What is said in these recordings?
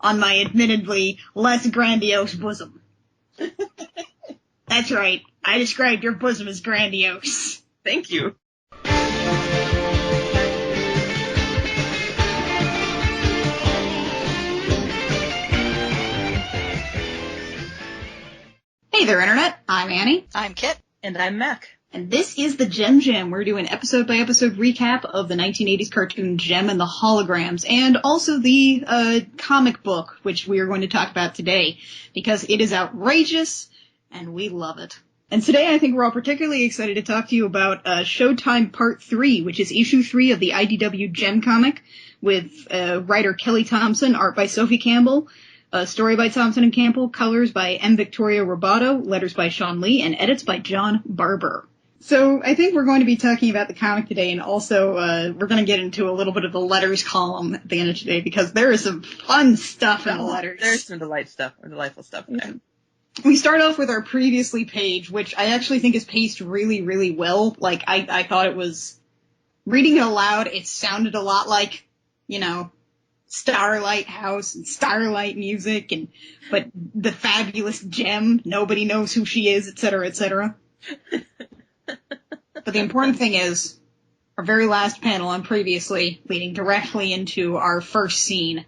on my admittedly less grandiose bosom. That's right. I described your bosom as grandiose. Thank you. Hey there, Internet. I'm Annie. I'm Kit. And I'm Mac. And this is the JEM. We're doing episode-by-episode recap of the 1980s cartoon JEM and the Holograms, and also the comic book, which we are going to talk about today, because it is outrageous, and we love it. And today I think we're all particularly excited to talk to you about Showtime Part 3, which is issue 3 of the IDW JEM comic, with writer Kelly Thompson, art by Sophie Campbell, story by Thompson and Campbell, colors by M. Victoria Roboto, letters by Sean Lee, and edits by John Barber. So I think we're going to be talking about the comic today, and also we're going to get into a little bit of the letters column at the end of today, because there is some fun stuff in the letters. There's some delightful stuff in there. We start off with our previously page, which I actually think is paced really, really well. Like, I thought it was, reading it aloud, it sounded a lot like, Starlight House and Starlight music, but the fabulous JEM, nobody knows who she is, etc., etc. But the important thing is, our very last panel on previously, leading directly into our first scene,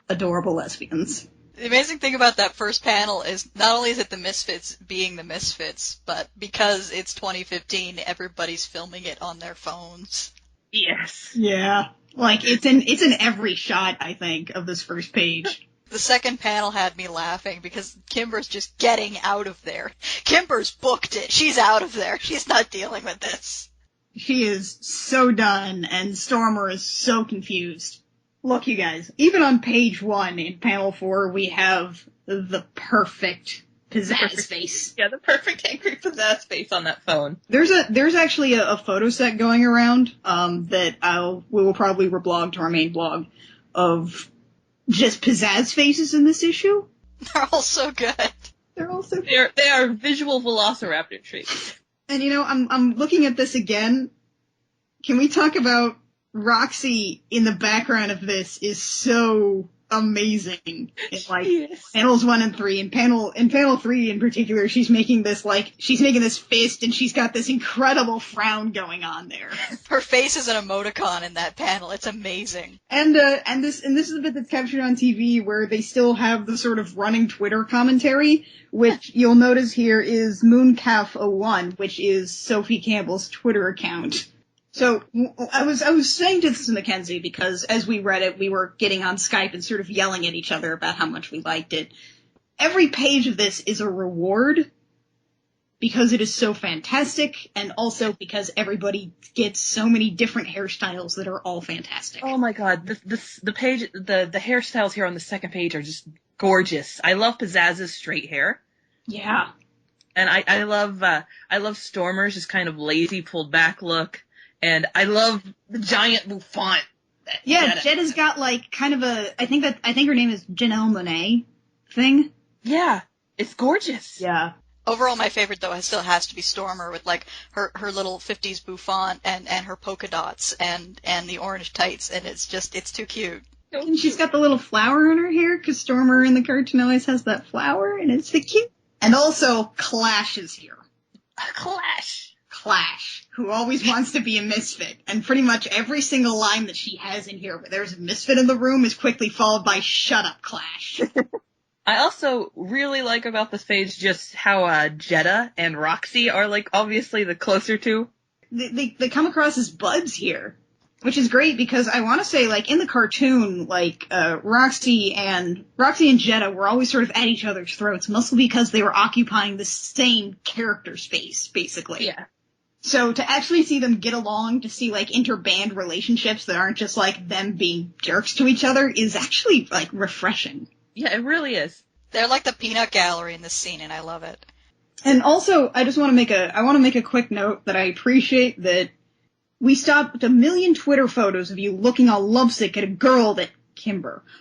adorable lesbians. The amazing thing about that first panel is not only is it the Misfits being the Misfits, but because it's 2015, everybody's filming it on their phones. Yes. Yeah. Like, it's in every shot, I think, of this first page. The second panel had me laughing because Kimber's just getting out of there. Kimber's booked it. She's out of there. She's not dealing with this. She is so done, and Stormer is so confused. Look, you guys, even on page 1 in panel 4, we have the perfect Pizzazz face. Yeah, the perfect angry Pizzazz face on that phone. There's actually a photo set going around that we will probably reblog to our main blog of just Pizzazz faces in this issue. They're all so good. They're all so good. They are visual velociraptor trees. And I'm looking at this again. Can we talk about Roxy in the background of this is so amazing. In Yes. Panels 1 and 3. In panel 3 in particular, she's making this fist, and she's got this incredible frown going on there. Her face is an emoticon in that panel. It's amazing. And this is the bit that's captured on TV where they still have the sort of running Twitter commentary, which you'll notice here is Mooncalf01, which is Sophie Campbell's Twitter account. So I was saying this to Mackenzie because as we read it, we were getting on Skype and sort of yelling at each other about how much we liked it. Every page of this is a reward because it is so fantastic, and also because everybody gets so many different hairstyles that are all fantastic. Oh my god, the page, the hairstyles here on the second page are just gorgeous. I love Pizzazz's straight hair. Yeah. And I love Stormer's just kind of lazy, pulled back look. And I love the giant bouffant. Yeah, Jetta's got like kind of I think her name is Janelle Monáe thing. Yeah, it's gorgeous. Yeah. Overall, my favorite, though, still has to be Stormer with, like, her little 50s bouffant and her polka dots and the orange tights, and it's too cute. And she's got the little flower in her hair, because Stormer in the cartoon always has that flower, and it's so cute. And also, Clash is here. Clash, who always wants to be a misfit, and pretty much every single line that she has in here where there's a misfit in the room is quickly followed by "Shut up, Clash." I also really like about this page just how Jetta and Roxy are, like, obviously the closer two. They come across as buds here, which is great because I want to say, like, in the cartoon, like, Roxy and Jetta were always sort of at each other's throats, mostly because they were occupying the same character space, basically. Yeah. So to actually see them get along, to see, like, interband relationships that aren't just, like, them being jerks to each other is actually, like, refreshing. Yeah, it really is. They're like the peanut gallery in this scene, and I love it. And also, I want to make a quick note that I appreciate that we stopped a million Twitter photos of you looking all lovesick at a girl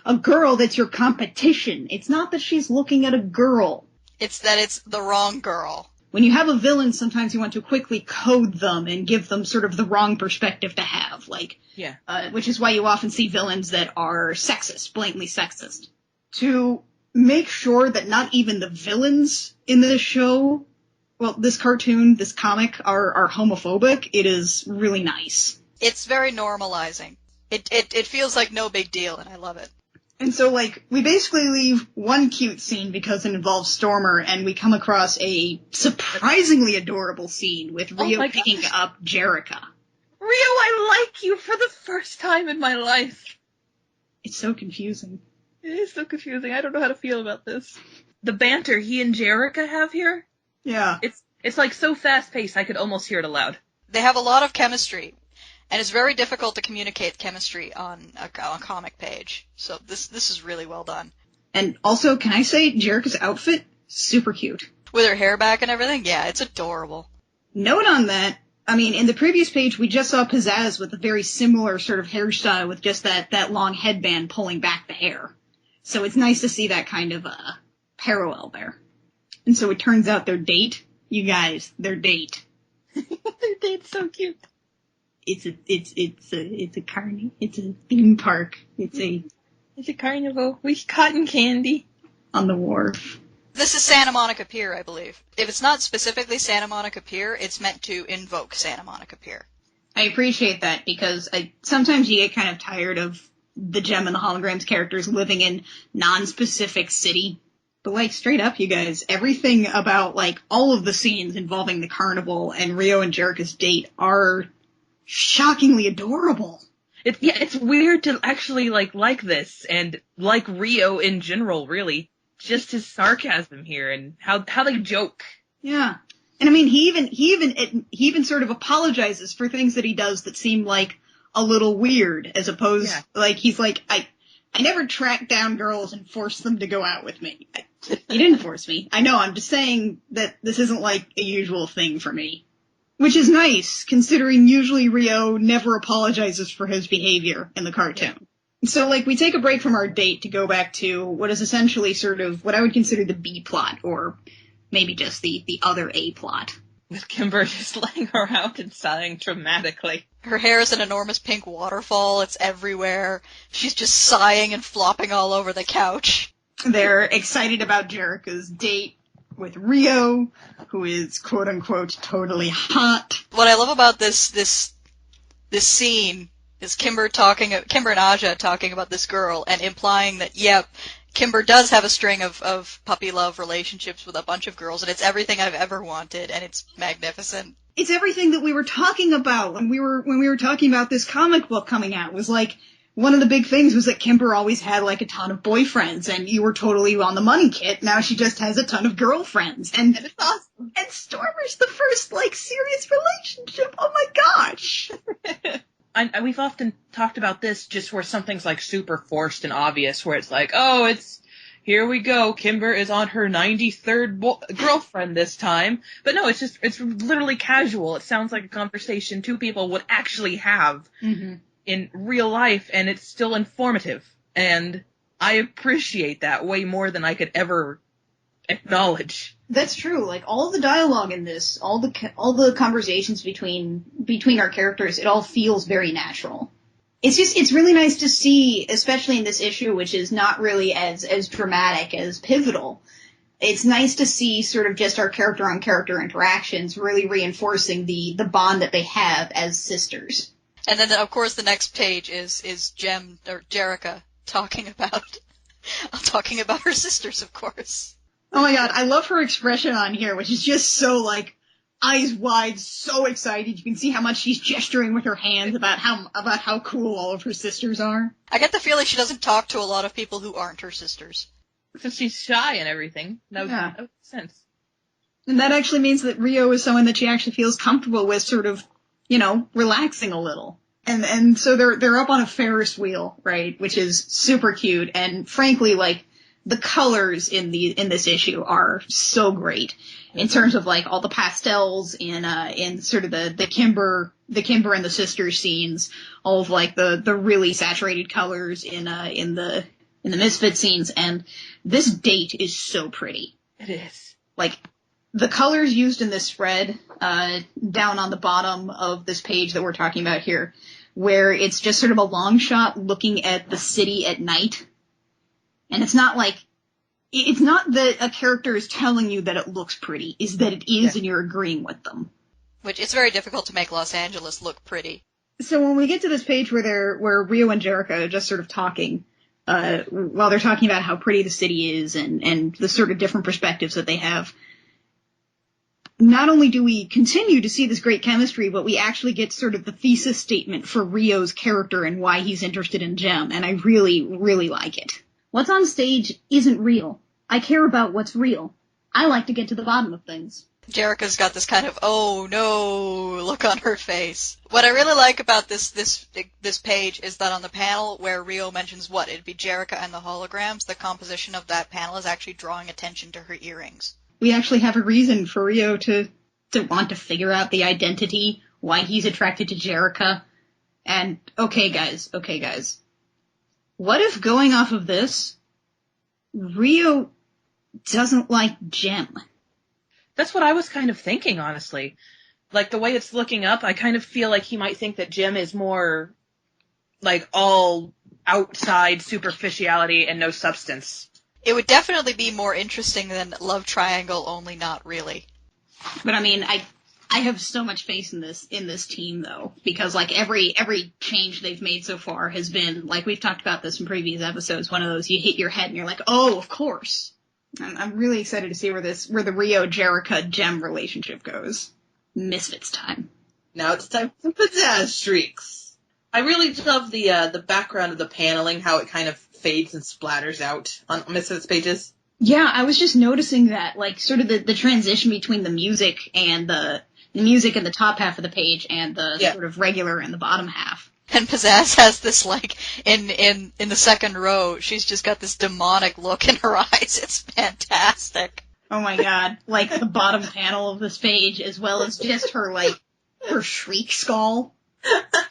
a girl that's your competition. It's not that she's looking at a girl. It's that it's the wrong girl. when you have a villain, sometimes you want to quickly code them and give them sort of the wrong perspective to have, like, Yeah. Which is why you often see villains that are sexist, blatantly sexist. To make sure that not even the villains in this show, well, this cartoon, this comic, are homophobic, it is really nice. It's very normalizing. It feels like no big deal, and I love it. And so, like, we basically leave one cute scene because it involves Stormer, and we come across a surprisingly adorable scene with Rio picking up Jerica. Rio, I like you for the first time in my life. It's so confusing. It is so confusing. I don't know how to feel about this. The banter he and Jerica have here? Yeah. It's like so fast-paced I could almost hear it aloud. They have a lot of chemistry. And it's very difficult to communicate chemistry on a comic page. So this is really well done. And also, can I say, Jerica's outfit? Super cute. With her hair back and everything? Yeah, it's adorable. Note on that, I mean, in the previous page, we just saw Pizzazz with a very similar sort of hairstyle with just that long headband pulling back the hair. So it's nice to see that kind of parallel there. And so it turns out their date, you guys, their date. Their date's so cute. It's a carny. It's a theme park. It's a carnival with cotton candy on the wharf. This is Santa Monica Pier, I believe. If it's not specifically Santa Monica Pier, it's meant to invoke Santa Monica Pier. I appreciate that because sometimes you get kind of tired of the JEM and the Holograms characters living in non-specific city. But like straight up, you guys, everything about like all of the scenes involving the carnival and Rio and Jerica's date are shockingly adorable. It's weird to actually like this and like Rio in general, really. Just his sarcasm here and how they joke. Yeah. And I mean, he even sort of apologizes for things that he does that seem like a little weird, as opposed, like, he's like, I never track down girls and force them to go out with me. He didn't force me. I know, I'm just saying that this isn't like a usual thing for me. Which is nice, considering usually Rio never apologizes for his behavior in the cartoon. Yeah. So, like, we take a break from our date to go back to what is essentially sort of what I would consider the B plot, or maybe just the other A plot. With Kimber just laying around and sighing dramatically. Her hair is an enormous pink waterfall. It's everywhere. She's just sighing and flopping all over the couch. They're excited about Jerica's date with Rio, who is quote-unquote totally hot. What I love about this scene is Kimber and Aja talking about this girl and implying that, Kimber does have a string of puppy love relationships with a bunch of girls, and it's everything I've ever wanted, and it's magnificent. It's everything that we were talking about when we were talking about this comic book coming out. It was like, one of the big things was that Kimber always had like a ton of boyfriends, and you were totally on the money, Kit. Now she just has a ton of girlfriends, and it's awesome. And Stormer's the first like serious relationship. Oh my gosh! We've often talked about this just where something's like super forced and obvious, where it's like, oh, here we go, Kimber is on her 93rd girlfriend this time. But no, it's literally casual. It sounds like a conversation two people would actually have. Mm-hmm. In real life, and it's still informative, and I appreciate that way more than I could ever acknowledge. That's true. Like, all the dialogue in this, all the conversations between our characters, it all feels very natural. It's really nice to see, especially in this issue, which is not really as dramatic, as pivotal. It's nice to see sort of just our character-on-character interactions really reinforcing the bond that they have as sisters. And then, of course, the next page is JEM, or Jerica, talking about her sisters, of course. Oh my god, I love her expression on here, which is just so, like, eyes wide, so excited. You can see how much she's gesturing with her hands about how cool all of her sisters are. I get the feeling she doesn't talk to a lot of people who aren't her sisters. Since she's shy and everything, that makes sense. And that actually means that Rio is someone that she actually feels comfortable with, sort of, relaxing a little. And so they're up on a Ferris wheel, right, which is super cute, and frankly, like, the colors in this issue are so great in terms of like all the pastels in sort of the Kimber and the sisters scenes, all of like the really saturated colors in the Misfit scenes, and this date is so pretty. It is. Like, The colors used in this spread, down on the bottom of this page that we're talking about here, where it's just sort of a long shot looking at the city at night. And it's not that a character is telling you that it looks pretty, is that it is and you're agreeing with them. Which, it's very difficult to make Los Angeles look pretty. So when we get to this page where Rio and Jerica are just sort of talking, while they're talking about how pretty the city is and the sort of different perspectives that they have, not only do we continue to see this great chemistry, but we actually get sort of the thesis statement for Rio's character and why he's interested in JEM, and I really, really like it. What's on stage isn't real. I care about what's real. I like to get to the bottom of things. Jerica's got this kind of, oh no, look on her face. What I really like about this page is that on the panel where Rio mentions it'd be Jerica and the holograms, the composition of that panel is actually drawing attention to her earrings. We actually have a reason for Rio to want to figure out the identity, why he's attracted to Jerica. And, okay guys. What if, going off of this, Rio doesn't like JEM? That's what I was kind of thinking, honestly. Like, the way it's looking up, I kind of feel like he might think that JEM is more, like, all outside superficiality and no substance. It would definitely be more interesting than Love Triangle, only not really. But I mean, I have so much faith in this team though, because like every change they've made so far has been, like we've talked about this in previous episodes, one of those you hit your head and you're like, oh, of course. I'm really excited to see where the Rio Jerica JEM relationship goes. Misfits time. Now it's time for Pizzazz streaks. I really love the background of the paneling, how it kind of fades and splatters out on Misfits pages. Yeah, I was just noticing that, like, sort of the transition between the music and the music in the top half of the page and the sort of regular in the bottom half. And Pizzazz has this, like, in the second row, she's just got this demonic look in her eyes. It's fantastic. Oh my god. Like, the bottom panel of this page, as well as just her, like, her shriek skull.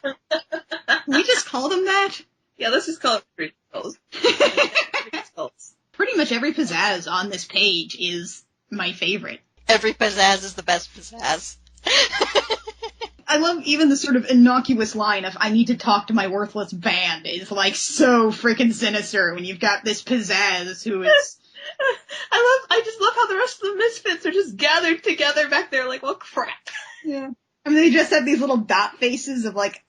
Can we just call them that? Yeah, let's just call it shriek skulls. Pretty much every Pizzazz on this page is my favorite. Every Pizzazz is the best Pizzazz. I love even the sort of innocuous line of, I need to talk to my worthless band, is like so freaking sinister when you've got this Pizzazz who is... I just love how the rest of the Misfits are just gathered together back there like, well, crap. Yeah. I mean, they just have these little dot faces of like,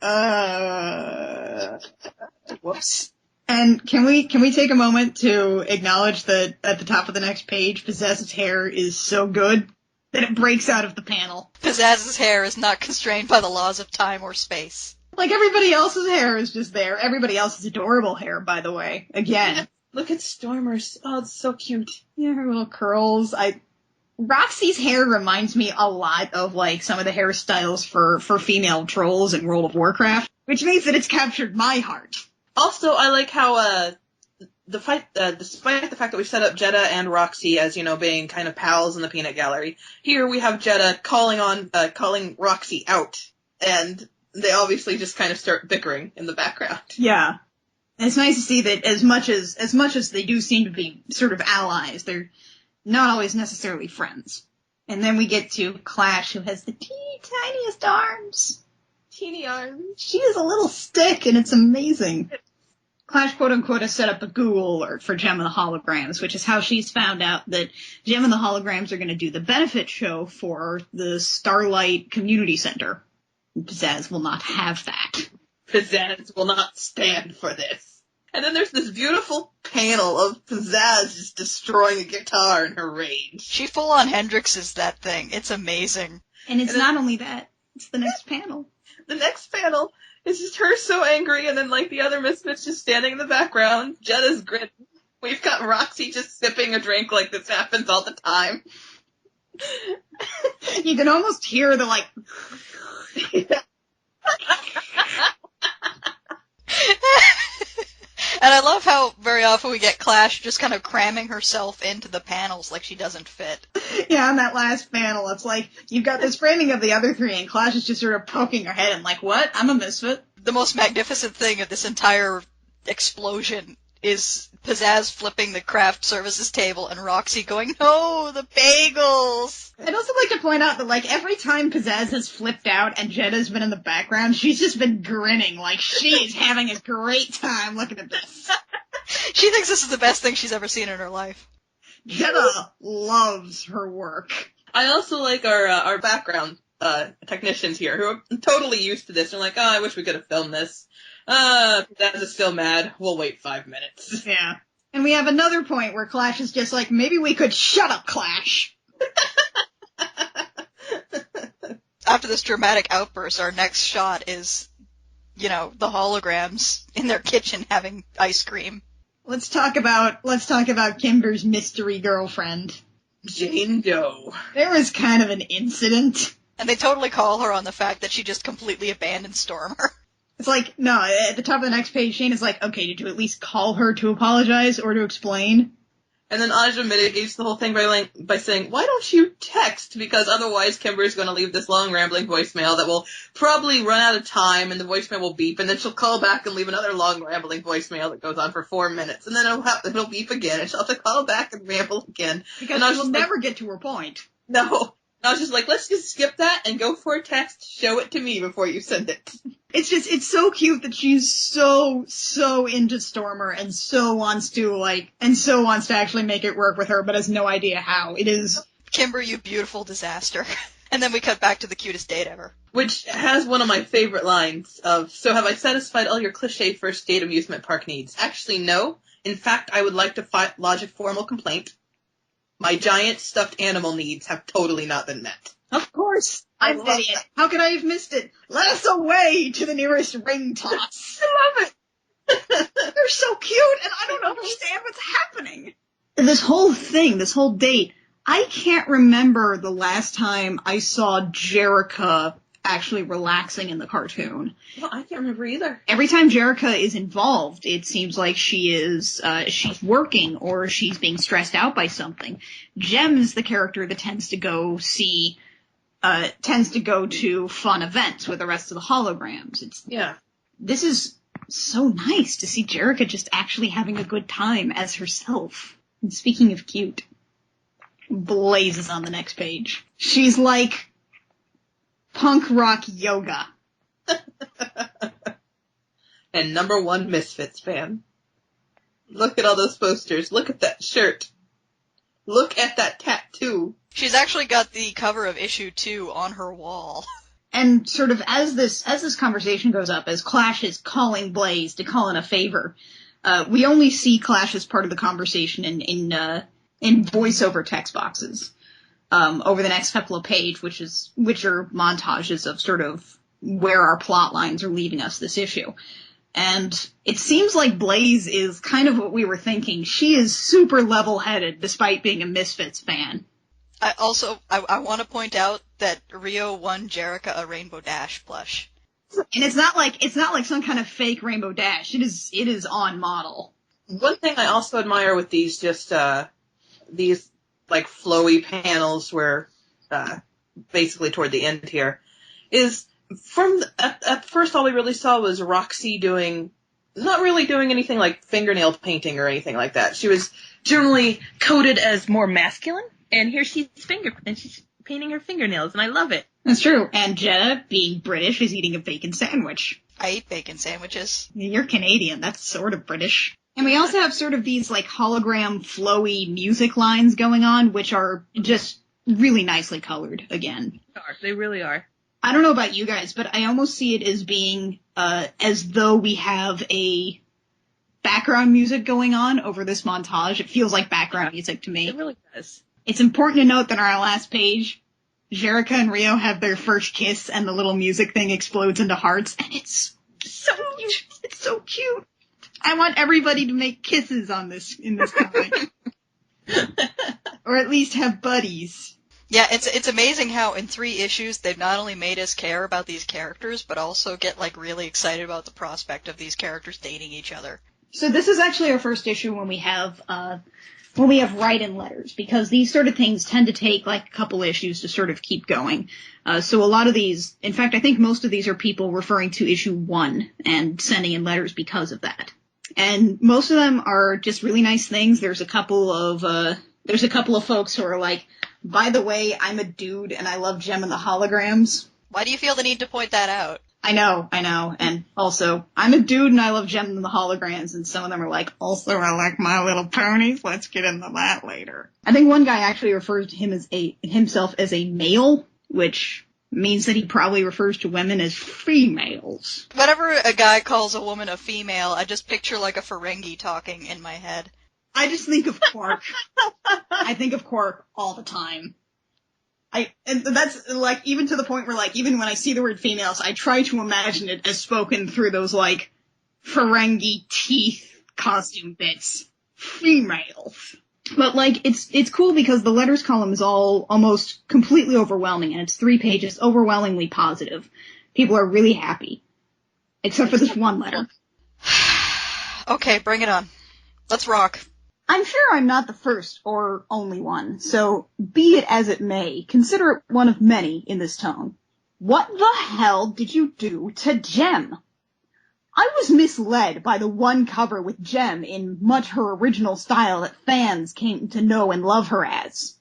whoops. And can we take a moment to acknowledge that at the top of the next page, Pizzazz's hair is so good that it breaks out of the panel. Pizzazz's hair is not constrained by the laws of time or space. Like, everybody else's hair is just there. Everybody else's adorable hair, by the way. Again. Yeah, look at Stormer's. Oh, it's so cute. Yeah, her little curls. Roxy's hair reminds me a lot of, like, some of the hairstyles for female trolls in World of Warcraft, which means that it's captured my heart. Also, I like how, despite the fact that we've set up Jeddah and Roxy as, being kind of pals in the peanut gallery, here we have Jeddah calling Roxy out, and they obviously just kind of start bickering in the background. Yeah. And it's nice to see that as much as they do seem to be sort of allies, they're not always necessarily friends. And then we get to Clash, who has the teeny tiniest arms. Teeny arms. She is a little stick, and it's amazing. Clash, quote-unquote, has set up a Google alert for JEM and the Holograms, which is how she's found out that JEM and the Holograms are going to do the benefit show for the Starlight Community Center. Pizzazz will not have that. Pizzazz will not stand for this. And then there's this beautiful panel of Pizzazz just destroying a guitar in her rage. She full-on Hendrixes that thing. It's amazing. And it's not only that, it's the next panel. The next panel is just her so angry, and then, like, the other Misfits just standing in the background. Jeddah's grinning. We've got Roxy just sipping a drink like this happens all the time. You can almost hear the, like... And I love how very often we get Clash just kind of cramming herself into the panels like she doesn't fit. Yeah, on that last panel, it's like, you've got this framing of the other three, and Clash is just sort of poking her head and like, what? I'm a Misfit? The most magnificent thing of this entire explosion is Pizzazz flipping the craft services table and Roxy going, no, the bagels! I'd also like to point out that, like, every time Pizzazz has flipped out and Jetta's been in the background, she's just been grinning, like she's having a great time looking at this. She thinks this is the best thing she's ever seen in her life. Jetta loves her work. I also like our background technicians here, who are totally used to this. They're like, oh, I wish we could have filmed this. Pizzazz is still mad. We'll wait 5 minutes. Yeah. And we have another point where Clash is just like, maybe we could shut up, Clash. After this dramatic outburst, our next shot is, the holograms in their kitchen having ice cream. Let's talk about Kimber's mystery girlfriend. Jane Doe. There was kind of an incident. And they totally call her on the fact that she just completely abandoned Stormer. It's like, no, at the top of the next page, Shane is like, okay, did you at least call her to apologize or to explain? And then Aja mitigates the whole thing by saying, why don't you text? Because otherwise Kimber's going to leave this long rambling voicemail that will probably run out of time, and the voicemail will beep, and then she'll call back and leave another long rambling voicemail that goes on for 4 minutes. And then it'll beep again, and she'll have to call back and ramble again. Because she will never get to her point. No. I was just like, let's just skip that and go for a text. Show it to me before you send it. It's so cute that she's so into Stormer and so wants to actually make it work with her, but has no idea how. It is. Kimber, you beautiful disaster. And then we cut back to the cutest date ever. Which has one of my favorite lines of, so have I satisfied all your cliche first date amusement park needs? Actually, no. In fact, I would like to lodge a formal complaint. My giant stuffed animal needs have totally not been met. Of course. I'm an idiot. How could I have missed it? Let us away to the nearest ring toss. I love it. They're so cute, and I don't understand what's happening. This whole date, I can't remember the last time I saw Jerica actually relaxing in the cartoon. Well, I can't remember either. Every time Jerica is involved, it seems like she's working or she's being stressed out by something. JEM is the character that tends to go to fun events with the rest of the holograms. This is so nice to see Jerica just actually having a good time as herself. And speaking of cute, Blaze is on the next page. She's like punk rock yoga. And #1 Misfits fan. Look at all those posters. Look at that shirt. Look at that tattoo. She's actually got the cover of issue 2 on her wall. And sort of as this conversation goes up, as Clash is calling Blaze to call in a favor, we only see Clash as part of the conversation in voiceover text boxes. Over the next couple of pages, which are montages of sort of where our plot lines are leaving us this issue. And it seems like Blaze is kind of what we were thinking. She is super level-headed despite being a Misfits fan. I want to point out that Rio won Jerica a Rainbow Dash plush. And it's not like some kind of fake Rainbow Dash. It is on model. One thing I also admire with these these like flowy panels where basically toward the end here is at first all we really saw was Roxy not really doing anything like fingernail painting or anything like that. She was Generally coded as more masculine, and here she's painting her fingernails, and I love it. That's true. And Jetta, being British, is eating a bacon sandwich. I eat bacon sandwiches. You're Canadian. That's sort of British. And we also have sort of these like hologram flowy music lines going on, which are just really nicely colored again. They really are. I don't know about you guys, but I almost see it as being as though we have a background music going on over this montage. It feels like background music to me. It really does. It's important to note that on our last page, Jerica and Rio have their first kiss and the little music thing explodes into hearts, and it's so cute. It's so cute. I want everybody to make kisses in this comic. Or at least have buddies. Yeah, it's amazing how in 3 issues they've not only made us care about these characters, but also get like really excited about the prospect of these characters dating each other. So this is actually our first issue when we have write-in letters, because these sort of things tend to take like a couple issues to sort of keep going. So a lot of these, in fact, I think most of these are people referring to issue 1 and sending in letters because of that. And most of them are just really nice things. There's a couple of folks who are like, by the way, I'm a dude and I love Jem and the Holograms. Why do you feel the need to point that out? I know. And also, I'm a dude and I love Jem and the Holograms, and some of them are like, also I like My Little Ponies, let's get into that later. I think one guy actually refers to himself as a male, which means that he probably refers to women as females. Whenever a guy calls a woman a female, I just picture like a Ferengi talking in my head. I just think of Quark. I think of Quark all the time. And that's, like, even to the point where, like, even when I see the word females, I try to imagine it as spoken through those, like, Ferengi teeth costume bits. Females. But, like, it's cool because the letters column is all almost completely overwhelming, and it's 3 pages, overwhelmingly positive. People are really happy. Except for this one letter. Okay, bring it on. Let's rock. I'm sure I'm not the first or only one, so be it as it may, consider it one of many in this tone. What the hell did you do to Jem? I was misled by the one cover with Jem in much her original style that fans came to know and love her as.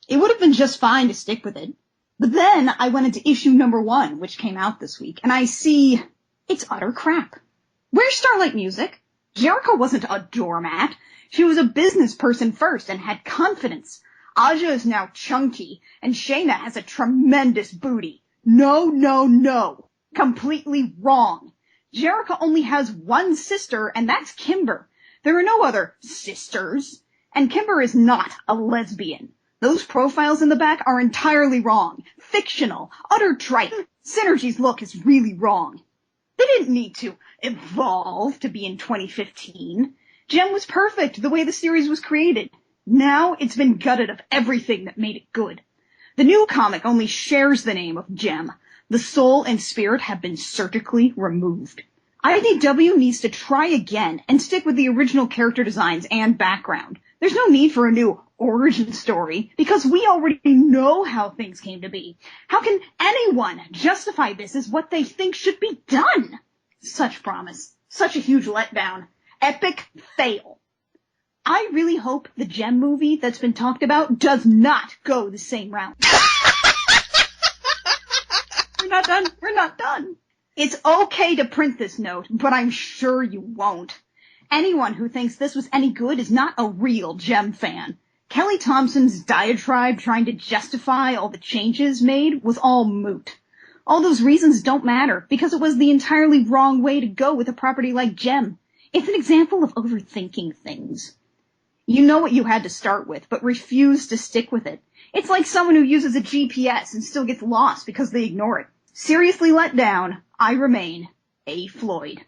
It would have been just fine to stick with it. But then I went into issue number 1, which came out this week, and I see it's utter crap. Where's Starlight Music? Jerica wasn't a doormat. She was a business person first and had confidence. Aja is now chunky, and Shayna has a tremendous booty. No. Completely wrong. Jerica only has one sister, and that's Kimber. There are no other sisters. And Kimber is not a lesbian. Those profiles in the back are entirely wrong. Fictional. Utter tripe. Synergy's look is really wrong. They didn't need to evolve to be in 2015. Jem was perfect the way the series was created. Now it's been gutted of everything that made it good. The new comic only shares the name of Jem. The soul and spirit have been surgically removed. IDW needs to try again and stick with the original character designs and background. There's no need for a new origin story because we already know how things came to be. How can anyone justify this as what they think should be done? Such promise. Such a huge letdown. Epic fail. I really hope the Jem movie that's been talked about does not go the same route. We're not done. It's okay to print this note, but I'm sure you won't. Anyone who thinks this was any good is not a real Jem fan. Kelly Thompson's diatribe trying to justify all the changes made was all moot. All those reasons don't matter because it was the entirely wrong way to go with a property like Jem. It's an example of overthinking things. You know what you had to start with, but refuse to stick with it. It's like someone who uses a GPS and still gets lost because they ignore it. Seriously let down, I remain A. Floyd.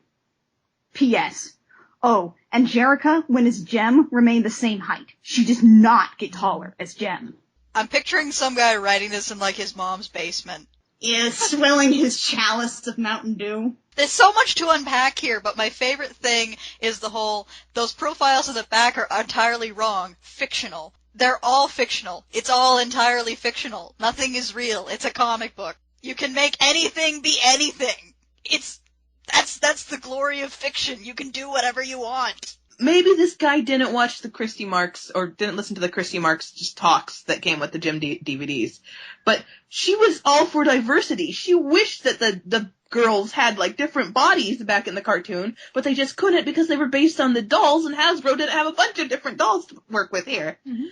P.S. Oh, and Jerica, when as Jem, remained the same height. She does not get taller as Jem. I'm picturing some guy writing this in, like, his mom's basement. Yeah, swilling his chalice of Mountain Dew. There's so much to unpack here, but my favorite thing is the whole, those profiles in the back are entirely wrong. Fictional. They're all fictional. It's all entirely fictional. Nothing is real. It's a comic book. You can make anything be anything. That's the glory of fiction. You can do whatever you want. Maybe this guy didn't watch the Christy Marks, or didn't listen to the Christy Marks just talks that came with the Jem DVDs. But she was all for diversity. She wished that the girls had, like, different bodies back in the cartoon, but they just couldn't because they were based on the dolls, and Hasbro didn't have a bunch of different dolls to work with here. Mm-hmm.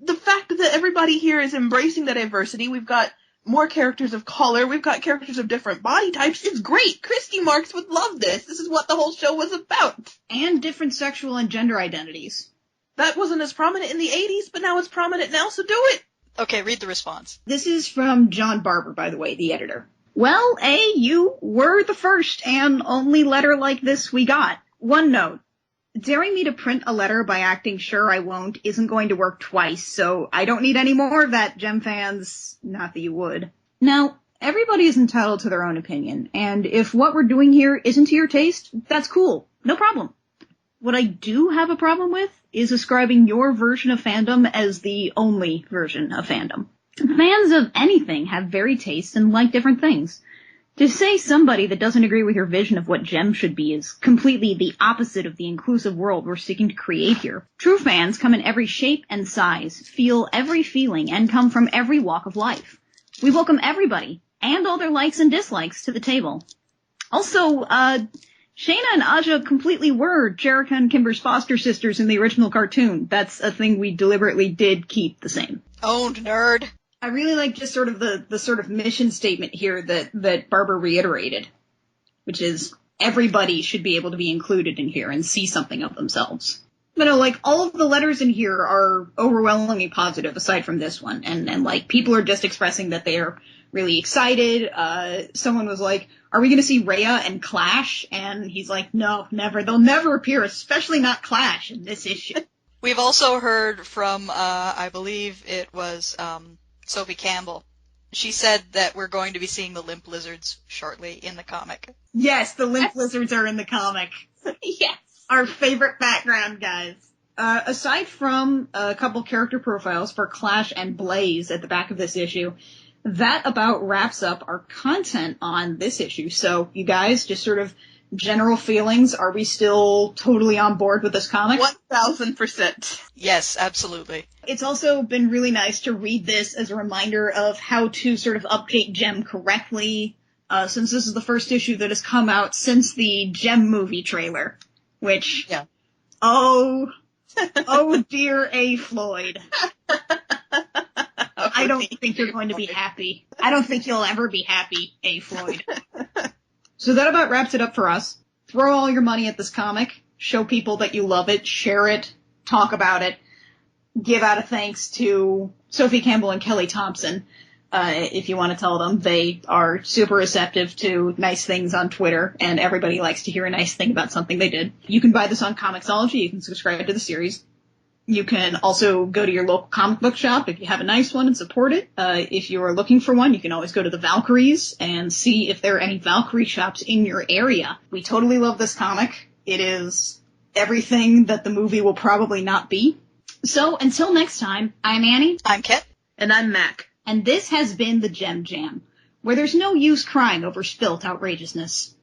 The fact that everybody here is embracing the diversity, we've got more characters of color, we've got characters of different body types, it's great! Christy Marks would love this! This is what the whole show was about! And different sexual and gender identities. That wasn't as prominent in the 80s, but now it's prominent now, so do it! Okay, read the response. This is from John Barber, by the way, the editor. Well, A, you were the first and only letter like this we got. One note. Daring me to print a letter by acting sure I won't isn't going to work twice, so I don't need any more of that, Jem fans. Not that you would. Now, everybody is entitled to their own opinion, and if what we're doing here isn't to your taste, that's cool. No problem. What I do have a problem with is ascribing your version of fandom as the only version of fandom. Fans of anything have varied tastes and like different things. To say somebody that doesn't agree with your vision of what JEM should be is completely the opposite of the inclusive world we're seeking to create here. True fans come in every shape and size, feel every feeling, and come from every walk of life. We welcome everybody, and all their likes and dislikes, to the table. Also, Shayna and Aja completely were Jerica and Kimber's foster sisters in the original cartoon. That's a thing we deliberately did keep the same. Owned, nerd. I really like just sort of the sort of mission statement here that Barbara reiterated, which is everybody should be able to be included in here and see something of themselves. But no, like, all of the letters in here are overwhelmingly positive aside from this one. And like, people are just expressing that they are really excited. Someone was like, are we going to see Rhea and Clash? And he's like, no, never. They'll never appear, especially not Clash in this issue. We've also heard from, I believe it was, Sophie Campbell. She said that we're going to be seeing the Limp Lizards shortly in the comic. Yes, the Limp Lizards are in the comic. Yes. Our favorite background guys. Aside from a couple character profiles for Clash and Blaze at the back of this issue, that about wraps up our content on this issue. So, you guys, just sort of general feelings. Are we still totally on board with this comic? 1000%. Yes, absolutely. It's also been really nice to read this as a reminder of how to sort of update JEM correctly, since this is the first issue that has come out since the JEM movie trailer, which, Yeah. oh dear A. Floyd. I don't think you're going to be happy. I don't think you'll ever be happy, A. Floyd. So that about wraps it up for us. Throw all your money at this comic. Show people that you love it. Share it. Talk about it. Give out a thanks to Sophie Campbell and Kelly Thompson, if you want to tell them. They are super receptive to nice things on Twitter, and everybody likes to hear a nice thing about something they did. You can buy this on Comixology. You can subscribe to the series. You can also go to your local comic book shop if you have a nice one and support it. If you are looking for one, you can always go to the Valkyries and see if there are any Valkyrie shops in your area. We totally love this comic. It is everything that the movie will probably not be. So until next time, I'm Annie. I'm Kit. And I'm Mac. And this has been the JEM Jam, where there's no use crying over spilt outrageousness.